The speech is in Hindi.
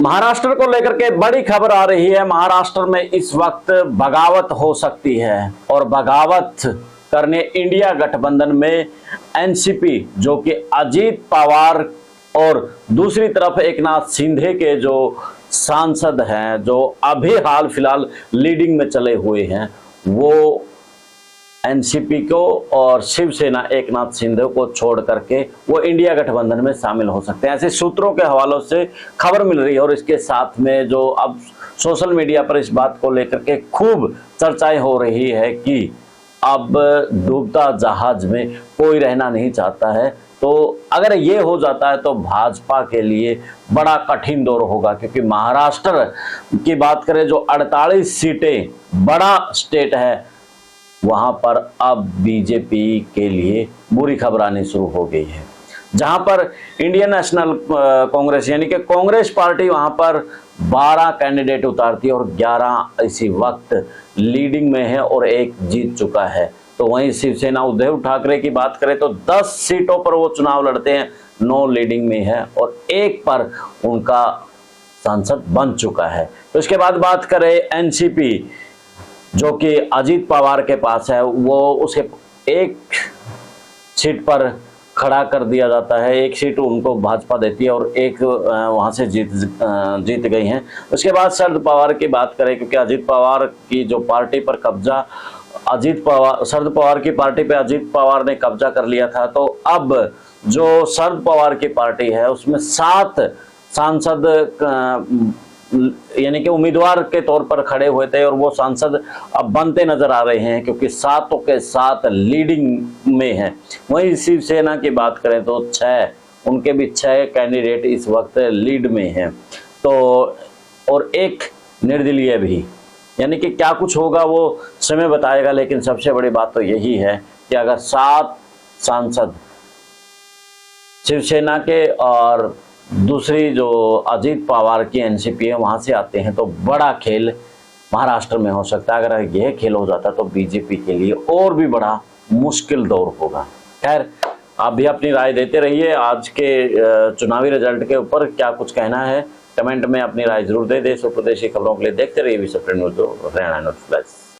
महाराष्ट्र को लेकर के बड़ी खबर आ रही है। महाराष्ट्र में इस वक्त बगावत हो सकती है और बगावत करने इंडिया गठबंधन में एनसीपी, जो कि अजीत पवार और दूसरी तरफ एकनाथ शिंदे के जो सांसद हैं, जो अभी हाल फिलहाल लीडिंग में चले हुए हैं, वो एनसीपी को और शिवसेना एकनाथ शिंदे को छोड़ करके वो इंडिया गठबंधन में शामिल हो सकते हैं। ऐसे सूत्रों के हवालों से खबर मिल रही है। और इसके साथ में जो अब सोशल मीडिया पर इस बात को लेकर के खूब चर्चाएं हो रही है कि अब डूबता जहाज में कोई रहना नहीं चाहता है। तो अगर ये हो जाता है तो भाजपा के लिए बड़ा कठिन दौर होगा, क्योंकि महाराष्ट्र की बात करें जो 48 सीटें बड़ा स्टेट है, वहां पर अब बीजेपी के लिए बुरी खबर आनी शुरू हो गई है। जहां पर इंडियन नेशनल कांग्रेस यानी कि कांग्रेस पार्टी वहां पर 12 कैंडिडेट उतारती है और 11 इसी वक्त लीडिंग में है और एक जीत चुका है। तो वहीं शिवसेना उद्धव ठाकरे की बात करें तो 10 सीटों पर वो चुनाव लड़ते हैं, 9 लीडिंग में है और एक पर उनका सांसद बन चुका है। तो इसके बाद बात करें एनसीपी, जो कि अजीत पवार के पास है, वो उसे एक सीट पर खड़ा कर दिया जाता है। एक सीट उनको भाजपा देती है और एक वहां से जीत गई हैं। उसके बाद शरद पवार की बात करें, क्योंकि अजीत पवार की जो पार्टी पर कब्जा शरद पवार की पार्टी पे अजीत पवार ने कब्जा कर लिया था, तो अब जो शरद पवार की पार्टी है उसमें 7 सांसद यानी कि उम्मीदवार के तौर पर खड़े हुए थे और वो सांसद अब बनते नजर आ रहे हैं, क्योंकि 7 के 7 लीडिंग में हैं। वहीं शिवसेना की बात करें तो 6 उनके भी 6 कैंडिडेट इस वक्त लीड में हैं, तो और एक निर्दलीय भी। यानी कि क्या कुछ होगा वो समय बताएगा, लेकिन सबसे बड़ी बात तो यही है कि अगर 7 सांसद शिवसेना के और दूसरी जो अजीत पवार की एनसीपी है वहां से आते हैं, तो बड़ा खेल महाराष्ट्र में हो सकता है। अगर यह खेल हो जाता तो बीजेपी के लिए और भी बड़ा मुश्किल दौर होगा। खैर, आप भी अपनी राय देते रहिए। आज के चुनावी रिजल्ट के ऊपर क्या कुछ कहना है, कमेंट में अपनी राय जरूर दे। देश और प्रदेश की खबरों के लिए देखते रहिए विश्व न्यूज़, हरियाणा न्यूज़ प्लस।